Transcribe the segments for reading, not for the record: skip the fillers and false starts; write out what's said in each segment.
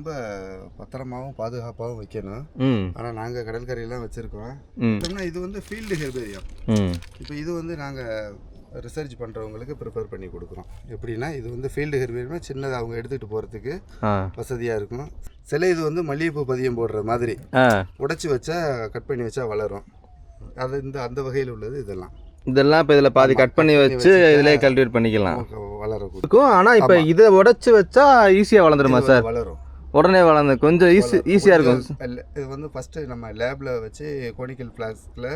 ரொம்ப பத்திரமாவும் பாதுகாப்பாகவும் வைக்கணும். ஆனால் நாங்கள் கடற்கரையெல்லாம் வச்சுருக்கோம். இது வந்து ஃபீல்டு ஹெர்பேரியம். இப்போ இது வந்து நாங்கள் ரிசர்ச் பண்ணுறவங்களுக்கு ப்ரிப்பேர் பண்ணி கொடுக்குறோம். எப்படின்னா இது வந்து ஃபீல்டு ஹெர்பேரியம் சின்னதாக அவங்க எடுத்துகிட்டு போகிறதுக்கு வசதியாக இருக்கும். சில இது வந்து மல்லிகைப்பூ பதியம் போடுற மாதிரி உடைச்சி வச்சா கட் பண்ணி வச்சா வளரும். அது அந்த வகையில் உள்ளது இதெல்லாம். இப்போ இதில் பாதி கட் பண்ணி வச்சு இதிலே கல்டிவேட் பண்ணிக்கலாம், வளரக்கூடும். ஆனால் இப்போ இதை உடைச்சி வச்சா ஈஸியாக வளர்ந்துருமா சார்? வளரும், உடனே வளர்ந்து கொஞ்சம் ஈஸியாக இருக்கும். இது வந்து ஃபஸ்ட்டு நம்ம லேபில் வச்சு கோனிக்கல் ஃப்ளாஸ்கில்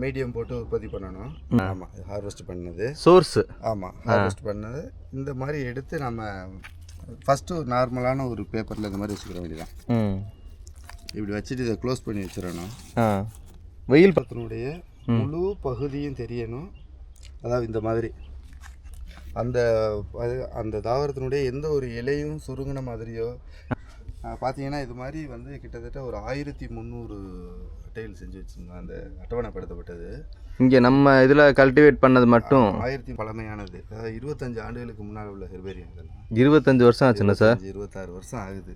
மீடியம் போட்டு உற்பத்தி பண்ணணும். ஆமாம், ஹார்வெஸ்ட் பண்ணது சோர்ஸ். ஆமாம், ஹார்வெஸ்ட் பண்ணது இந்த மாதிரி எடுத்து நம்ம ஃபஸ்ட்டு நார்மலான ஒரு பேப்பரில் இந்த மாதிரி வச்சுக்கிற வேண்டியதான். இப்படி வச்சுட்டு இதை க்ளோஸ் பண்ணி வச்சிடணும். வெயில் பத்தினுடைய முழு பகுதியும் தெரியணும். அதாவது இந்த மாதிரி அந்த தாவரத்தினுடைய எந்த ஒரு இலையும் சுருங்கின மாதிரியோ பார்த்தீங்கன்னா இது மாதிரி வந்து கிட்டத்தட்ட ஒரு 1300 டைல் செஞ்சு வச்சுருந்தோம். அந்த அட்டவணைப்படுத்தப்பட்டது இங்கே நம்ம இதில் கல்டிவேட் பண்ணது மட்டும் 1000 பழமையானது. அதாவது 25 ஆண்டுகளுக்கு முன்னால் உள்ள ஹெர்பேரியங்கள். 25 வருஷம் ஆச்சுன்னா சார்? 26 வருஷம் ஆகுது.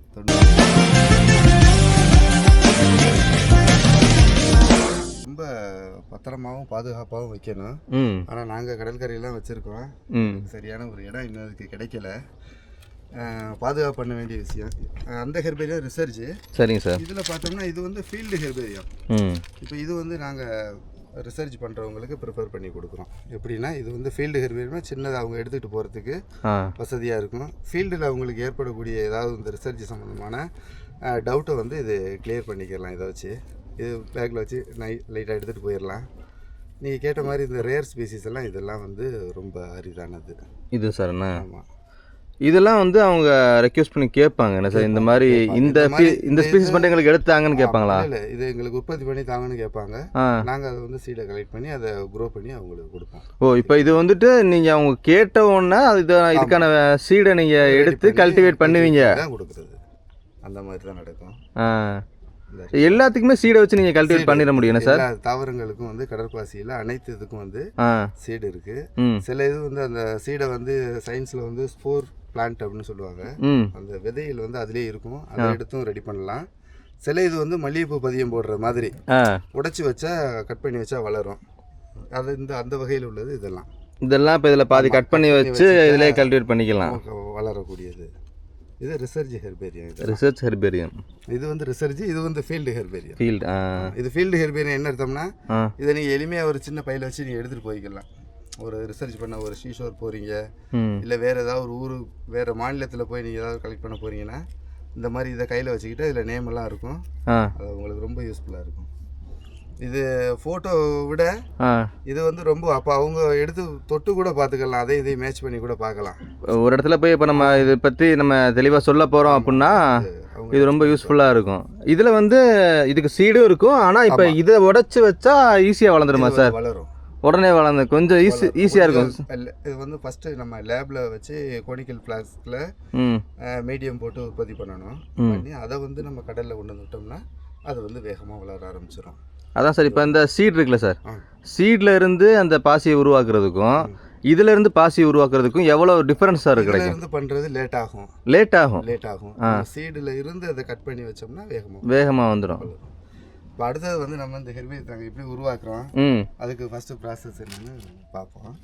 ரொம்ப பத்திரமாவும் பாதுகாப்பாகவும் வைக்கணும். ஆனால் நாங்கள் கடற்கரையெல்லாம் வச்சுருக்கோம். சரியான ஒரு இடம் இன்னும் அதுக்கு கிடைக்கல. பாதுகாப்பு பண்ண வேண்டிய விஷயம். அந்த ஹெர்பேரியம் ரிசர்ச். சரிங்க சார். இதில் பார்த்தோம்னா இது வந்து ஃபீல்டு ஹெர்பேரியம். இப்போ இது வந்து நாங்கள் ரிசர்ச் பண்ணுறவங்களுக்கு ப்ரிப்பேர் பண்ணி கொடுக்குறோம். எப்படின்னா இது வந்து ஃபீல்டு ஹெர்பேரியம் சின்னதாக அவங்க எடுத்துகிட்டு போகிறதுக்கு வசதியாக இருக்கும். ஃபீல்டில் அவங்களுக்கு ஏற்படக்கூடிய ஏதாவது இந்த ரிசர்ச் சம்மந்தமான டவுட்டை வந்து இது கிளியர் பண்ணிக்கலாம். இதை வச்சு இது பேக்கில் வச்சு லைட்டாக எடுத்துகிட்டு போயிடலாம். நீங்கள் கேட்ட மாதிரி இந்த ரேர் ஸ்பீசிஸ் எல்லாம் இதெல்லாம் வந்து ரொம்ப அரிதானது இது சார். ஆமாம், இதெல்லாம் வந்து அவங்க ரெக்வெஸ்ட் பண்ணி கேட்பாங்க என்ன சார், இந்த மாதிரி இந்த ஸ்பீசிஸ் மட்டும் எங்களுக்கு எடுத்தாங்கன்னு கேட்பாங்களா? இல்லை, இது எங்களுக்கு உற்பத்தி பண்ணி தாங்கன்னு கேட்பாங்க. நாங்கள் அதை வந்து சீடை கலெக்ட் பண்ணி அதை க்ரோ பண்ணி அவங்களுக்கு கொடுப்போம். ஓ, இப்போ இது வந்துட்டு நீங்கள் அவங்க கேட்ட உடனே இதுக்கான சீடை நீங்கள் எடுத்து கல்டிவேட் பண்ணுவீங்க தான் கொடுக்குறது. அந்த மாதிரி தான் நடக்கும். எல்லாத்துக்குமே சீடை வச்சு நீங்கள் கல்டிவேட் பண்ணிட முடியும் சார்? தாவரங்களுக்கும் வந்து கடற்பாசியில் அனைத்து இதுக்கும் வந்து சீடு இருக்கு. சில இது வந்து அந்த சீடை வந்து சயின்ஸில் வந்து ஸ்போர் பிளான்ட் அப்படின்னு சொல்லுவாங்க. அந்த விதைகள் வந்து அதுலேயே இருக்கும். அதை எடுத்தும் ரெடி பண்ணலாம். சில இது வந்து மல்லிகைப்பூ பதியம் போடுற மாதிரி உடைச்சி வச்சா கட் பண்ணி வச்சா வளரும். அது அந்த வகையில் உள்ளது இதெல்லாம். இப்போ இதில் பாதி கட் பண்ணி வச்சு இதிலே கல்டிவேட் பண்ணிக்கலாம், வளரக்கூடியது. இது ரிசர்ச் ஹெர்பேரியம். ரிசர்ச் ஹெர்பேரியம் இது வந்து ரிசர்ச், இது வந்து ஃபீல்டு ஹெர்பேரியம். இது ஃபீல்டு ஹெர்பேரியம் என்ன அர்த்தம்னா இதை நீங்கள் எளிமையாக ஒரு சின்ன பையில் வச்சு நீங்கள் எடுத்துகிட்டு போய்க்கலாம். ஒரு ரிசர்ச் பண்ண ஒரு சீஷோர் போகிறீங்க, இல்லை வேறு ஏதாவது ஒரு ஊர் வேறு மாநிலத்தில் போய் நீங்கள் ஏதாவது கலெக்ட் பண்ண போகிறீங்கன்னா இந்த மாதிரி இதை கையில் வச்சுக்கிட்டு இதில் நேமெல்லாம் இருக்கும். அது உங்களுக்கு ரொம்ப யூஸ்ஃபுல்லாக இருக்கும். இது ஃபோட்டோ விட இது வந்து ரொம்ப அப்போ அவங்க எடுத்து தொட்டு கூட பார்த்துக்கலாம். இதையும் மேட்ச் பண்ணி கூட பார்க்கலாம். ஒரு இடத்துல போய் இப்போ நம்ம இதை பற்றி நம்ம தெளிவாக சொல்ல போகிறோம் அப்படின்னா இது ரொம்ப யூஸ்ஃபுல்லாக இருக்கும். இதில் வந்து இதுக்கு சீடும் இருக்கும். ஆனால் இப்போ இதை உடைச்சி வச்சா ஈஸியாக வளர்ந்துருமா சார்? வளரும், உடனே வளர்ந்து கொஞ்சம் ஈஸியாக இருக்கும். இது வந்து ஃபஸ்ட்டு நம்ம லேபில் வச்சு கோனிக்கல் ஃப்ளாஸ்கில் மீடியம் போட்டு உற்பத்தி பண்ணணும். பண்ணி அதை வந்து நம்ம கடலில் கொண்டு வந்துட்டோம்னா அது வந்து வேகமாக வளர ஆரம்பிச்சிடும். அதான் சார். இப்போ இந்த சீட் இருக்குல்ல சார், சீட்ல இருந்து அந்த பாசியை உருவாக்குறதுக்கும் இதுல இருந்து பாசியை உருவாக்குறதுக்கும் எவ்வளவு டிஃபரன்ஸ் சார் கிடைக்கும்? இருந்து பண்றது லேட் ஆகும். சீடுல இருந்து அதை கட் பண்ணி வச்சோம்னா வேகமா வந்துடும். இப்போ அடுத்தது வந்து நம்ம இந்த ஹெர்பேரியம் நாங்கள் எப்படி உருவாக்குறோம், அதுக்கு ஃபர்ஸ்ட் ப்ராசஸ் என்னன்னு பார்ப்போம்.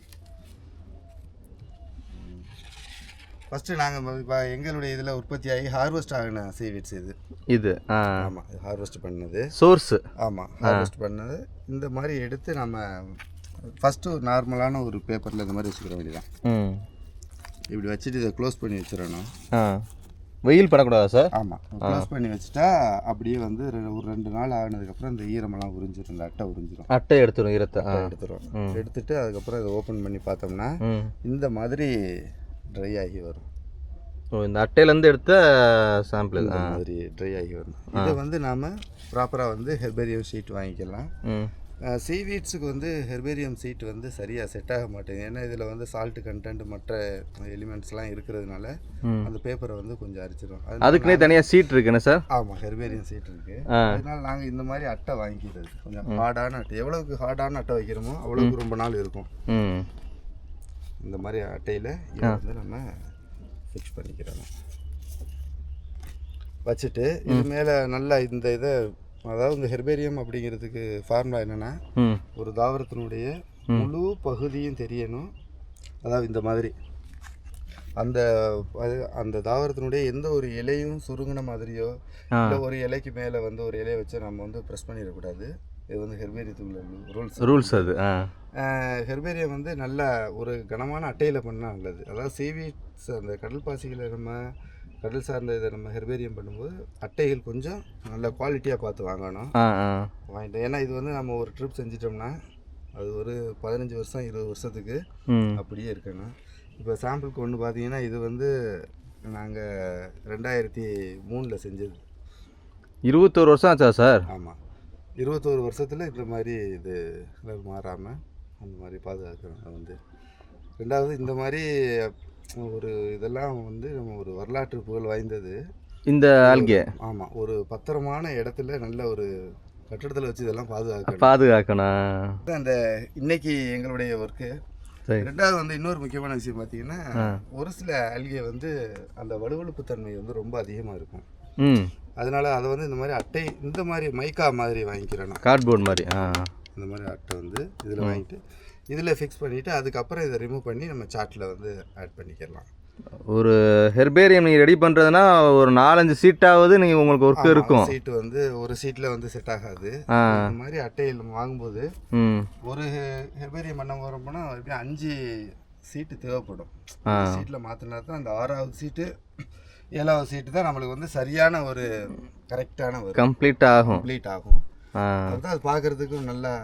ஃபஸ்ட்டு நாங்கள் இப்போ எங்களுடைய இதில் உற்பத்தி ஆகி ஹார்வெஸ்ட் ஆகின சீவீட்ஸ் இது. ஆமாம், ஹார்வெஸ்ட் பண்ணது சோர்ஸு. ஆமாம், ஹார்வெஸ்ட் பண்ணது இந்த மாதிரி எடுத்து நம்ம ஃபஸ்ட்டு நார்மலான ஒரு பேப்பரில் இந்த மாதிரி வச்சுக்கிற வேண்டியதான். இப்படி வச்சுட்டு இதை க்ளோஸ் பண்ணி வச்சிடணும். வெயில் படக்கூடாதா சார்? ஆமாம், க்ளோஸ் பண்ணி வச்சுட்டா அப்படியே வந்து ஒரு 2 நாள் ஆகினதுக்கப்புறம் இந்த ஈரமெல்லாம் உறிஞ்சிடும். இந்த அட்டை உறிஞ்சிடும். அட்டை எடுத்துரும், ஈரத்தை எடுத்துட்டு அதுக்கப்புறம் இதை ஓப்பன் பண்ணி பார்த்தோம்னா இந்த மாதிரி ட்ரை ஆகி வரும். ஸோ இந்த அட்டையிலேருந்து எடுத்த சாம்பிள் இந்த மாதிரி ட்ரை ஆகி வரும். இதை வந்து நாம் ப்ராப்பராக வந்து ஹெர்பேரியம் ஷீட் வாங்கிக்கலாம். சீவீட்ஸுக்கு வந்து ஹெர்பேரியம் சீட் வந்து சரியாக செட் ஆக மாட்டேங்குது. ஏன்னா இதில் வந்து சால்ட் கண்டென்ட் மற்ற எலிமெண்ட்ஸ்லாம் இருக்கிறதுனால அந்த பேப்பரை வந்து கொஞ்சம் அரிச்சிடும். அதுக்குன்னே தனியாக சீட் இருக்குன்னு சார்? ஆமாம், ஹெர்பேரியம் சீட் இருக்குது. அதனால நாங்கள் இந்த மாதிரி அட்டை வாங்கிக்கிறது. கொஞ்சம் ஹார்டான அட்டை. எவ்வளோக்கு ஹார்டான அட்டை வைக்கிறோமோ அவ்வளோக்கு ரொம்ப நாள் இருக்கும். இந்த மாதிரி அட்டையில் இதை வந்து நம்ம ஃபிக்ஸ் பண்ணிக்கிறோம். வச்சுட்டு இது மேலே நல்லா இந்த இதை, அதாவது இந்த ஹெர்பேரியம் அப்படிங்கிறதுக்கு ஃபார்முலா என்னென்னா, ஒரு தாவரத்தினுடைய முழு பகுதியும் தெரியணும். அதாவது இந்த மாதிரி அந்த தாவரத்தினுடைய எந்த ஒரு இலையும் சுருங்கின மாதிரியோ இல்லை ஒரு இலைக்கு மேலே வந்து ஒரு இலையை வச்சு நம்ம வந்து ப்ரெஸ் பண்ணிடக்கூடாது. இது வந்து ஹெர்பேரியத்துக்குள்ள ரூல்ஸ் அது. ஹெர்பேரியம் வந்து நல்ல ஒரு கனமான அட்டையில் பண்ணால் நல்லது. அதாவது சீவீட்ஸ், அந்த கடல் பாசிகளை நம்ம கடல் சார்ந்த இதை நம்ம ஹெர்பேரியம் பண்ணும்போது அட்டைகள் கொஞ்சம் நல்ல குவாலிட்டியாக பார்த்து வாங்கணும். வாங்கிட்டு, ஏன்னா இது வந்து நம்ம ஒரு ட்ரிப் செஞ்சிட்டோம்னா அது ஒரு 15 வருஷம் 20 வருஷத்துக்கு அப்படியே இருக்கணும். இப்போ சாம்பிளுக்கு ஒன்று பார்த்தீங்கன்னா, இது வந்து நாங்கள் 2003 செஞ்சது. 21 வருஷம் ஆச்சா சார்? ஆமாம், 21 வருஷத்தில் இந்த மாதிரி இது மாறாமல் அந்த மாதிரி பாதுகாக்கணும். வந்து ரெண்டாவது இந்த மாதிரி ஒரு இதெல்லாம் வந்து நம்ம ஒரு வரலாற்று புகழ் வாய்ந்தது இந்த ஆல்கே. ஆமாம், ஒரு பத்திரமான இடத்துல நல்ல ஒரு கட்டிடத்தில் வச்சு இதெல்லாம் பாதுகாக்கணும். அந்த இன்னைக்கு எங்களுடைய ஒர்க்கு. ரெண்டாவது வந்து இன்னொரு முக்கியமான விஷயம் பார்த்தீங்கன்னா, ஒரு சில ஆல்கே வந்து அந்த வலுவழுப்பு தன்மை வந்து ரொம்ப அதிகமாக இருக்கும். அதனால அதை வந்து இந்த மாதிரி அட்டை, இந்த மாதிரி மைக்கா மாதிரி வாங்கிக்கிறேன், கார்ட்போர்ட் மாதிரி. இந்த மாதிரி அட்டை வந்து இதில் வாங்கிட்டு இதில் ஃபிக்ஸ் பண்ணிவிட்டு அதுக்கப்புறம் இதை ரிமூவ் பண்ணி நம்ம சார்ட்டில் வந்து ஆட் பண்ணிக்கலாம். ஒரு ஹெர்பேரியம் நீங்கள் ரெடி பண்ணுறதுனா ஒரு 4-5 சீட்டாவது நீங்கள் உங்களுக்கு ஒர்க் இருக்கும். சீட்டு வந்து ஒரு சீட்டில் வந்து செட் ஆகாது. இந்த மாதிரி அட்டையில் வாங்கும்போது ஒரு ஹெர்பேரியம் பண்ண போகிறோம்னா எப்படியும் 5 சீட்டு தேவைப்படும். சீட்டில் மாற்றினா தான் அந்த 6வது சீட்டு 7வது சீட்டு தான் நம்மளுக்கு வந்து சரியான ஒரு கரெக்டான ஒரு கம்ப்ளீட் ஆகும். அதுதான் அது பார்க்குறதுக்கும் நல்லா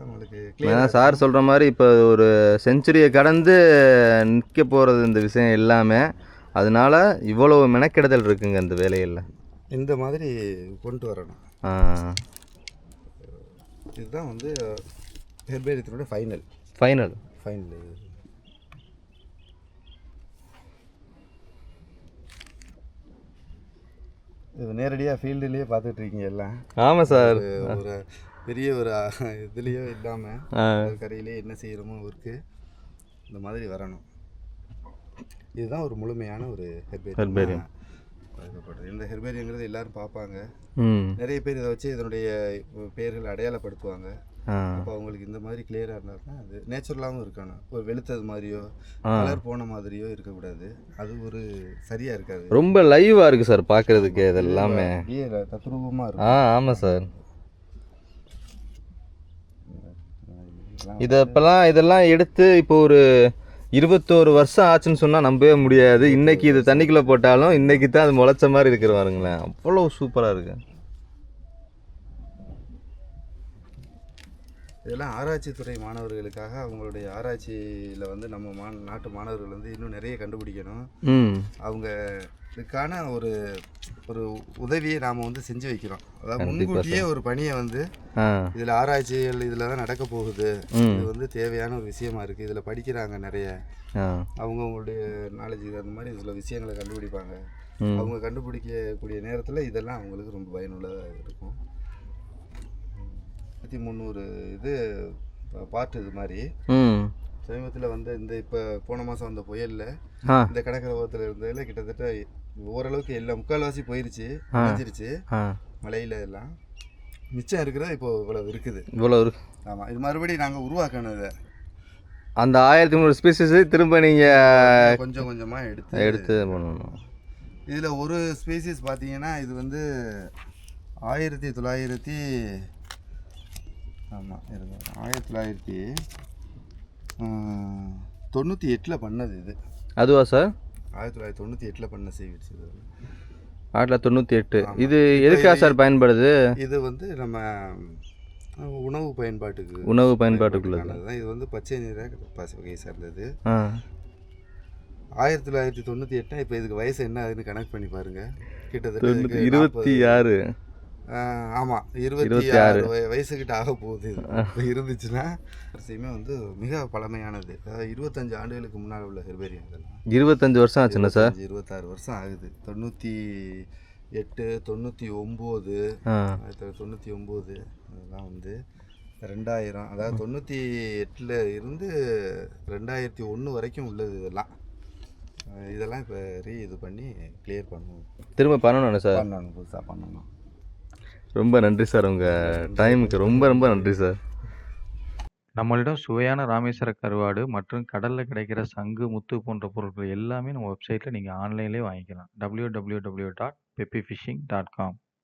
உங்களுக்கு கிளியர். சார் சொல்கிற மாதிரி இப்போ ஒரு செஞ்சுரியை கடந்து நிற்க போகிறது இந்த விஷயம் எல்லாமே. அதனால இவ்வளோ மெனக்கெடுதல் இருக்குங்க இந்த வேலையில். இந்த மாதிரி கொண்டு வரணும். இதுதான் வந்து ஹெர்பேரியத்தினுடைய ஃபைனல். இது நேரடியாக ஃபீல்டுலேயே பார்த்துட்டு இருக்கீங்க எல்லாம். ஆமாம் சார். ஒரு பெரிய ஒரு இதுலேயோ இல்லாமல் கரையிலே என்ன செய்கிறோமோ ஒர்க்கு இந்த மாதிரி வரணும். இதுதான் ஒரு முழுமையான ஒரு ஹெர்பேரியம். இந்த ஹெர்பேரியங்கிறது எல்லாரும் பார்ப்பாங்க. நிறைய பேர் இதை வச்சு இதனுடைய பெயர்கள் அடையாளப்படுத்துவாங்க. அப்போ அவங்களுக்கு இந்த மாதிரி கிளியராக இருந்தால் அது நேச்சுரலாகவும் இருக்கணும். ஒரு வெளுத்தது மாதிரியோ கலர் போன மாதிரியோ இருக்கக்கூடாது. அது ஒரு சரியாக இருக்காது. ரொம்ப லைவாக இருக்குது சார் பார்க்குறதுக்கு. இது எல்லாமே தத்ரூபமாக இருக்கும். ஆமாம் சார். இதெல்லாம் எடுத்து இப்போ ஒரு 21 வருஷம் ஆச்சுன்னு சொன்னால் நம்பவே முடியாது. இன்னைக்கு இது தண்ணிக்குள்ளே போட்டாலும் இன்னைக்கு தான் அது முளைச்ச மாதிரி இருக்கிற பாருங்களேன். அவ்வளோ சூப்பராக இருக்கு. இதெல்லாம் ஆராய்ச்சித்துறை மாணவர்களுக்காக அவங்களுடைய ஆராய்ச்சியில் வந்து நம்ம நாட்டு மாணவர்கள் வந்து இன்னும் நிறைய கண்டுபிடிக்கணும். அவங்க இதுக்கான ஒரு உதவியை நாம் வந்து செஞ்சு வைக்கிறோம். அதாவது முன்கூட்டியே ஒரு பணியை வந்து இதில் ஆராய்ச்சிகள் இதில் தான் நடக்க போகுது, இது வந்து தேவையான ஒரு விஷயமா இருக்குது, இதில் படிக்கிறாங்க நிறைய, அவங்களுடைய நாலேஜுக்கு அந்த மாதிரி சில விஷயங்களை கண்டுபிடிப்பாங்க. அவங்க கண்டுபிடிக்கக்கூடிய நேரத்தில் இதெல்லாம் அவங்களுக்கு ரொம்ப பயனுள்ளதாக இருக்கும். 1300 இது பாட்டு இது மாதிரி சமீபத்தில் வந்து இந்த இப்போ போன மாதம் வந்த புயலில் இந்த கடற்கரை ஓரத்தில் இருந்ததில் கிட்டத்தட்ட ஓரளவுக்கு எல்லாம் முக்கால்வாசி போயிருச்சு, அழிஞ்சிருச்சு மழையில். எல்லாம் மிச்சம் இருக்கிறது இப்போ இவ்வளோ இருக்குது. ஆமாம், இது மறுபடியும் நாங்கள் உருவாக்கணும். இதை அந்த 1300 ஸ்பீசிஸ் திரும்ப நீங்கள் கொஞ்சம் கொஞ்சமாக எடுத்து பண்ணணும். இதில் ஒரு ஸ்பீசிஸ் பார்த்தீங்கன்னா இது வந்து 1998 பண்ணது. இது அதுவா சார்? 1998 பண்ண சீவிட்ஸ். இது 1998. இது எதுக்காக சார் பயன்படுது? இது வந்து நம்ம உணவு பயன்பாட்டுக்குள்ளது தான். இது வந்து பச்சை நிற பாசி வகையை சார்ந்தது. 1998. இப்போ இதுக்கு வயசு என்ன ஆகுதுன்னு கனெக்ட் பண்ணி பாருங்க. கிட்டத்தட்ட 26. ஆமாம், 26 வயசுக்கிட்ட ஆக போகுது. இருந்துச்சுன்னா வரிசையுமே வந்து மிக பழமையானது. அதாவது 25 ஆண்டுகளுக்கு முன்னால் உள்ள ஹெர்பேரியங்கள். 25 வருஷம் ஆச்சுன்னா சார்? 26 வருஷம் ஆகுது. 98, 99, 99 அதெல்லாம் வந்து 2000, அதாவது 98 இருந்து 2001 வரைக்கும் உள்ளது. இதெல்லாம் இதெல்லாம் இப்போ இது பண்ணி கிளியர் பண்ணணும். திரும்ப பண்ணணும் சார். பண்ணணும், புதுசாக பண்ணணும். ரொம்ப நன்றி சார், உங்கள் டைமுக்கு ரொம்ப ரொம்ப நன்றி சார். நம்மளிடம் சுவையான ராமேஸ்வர கருவாடு மற்றும் கடலில் கிடைக்கிற சங்கு, முத்து போன்ற பொருட்கள் எல்லாமே நம்ம வெப்சைட்டில் நீங்கள் ஆன்லைன்லேயே வாங்கிக்கலாம். www.peppyfishing.com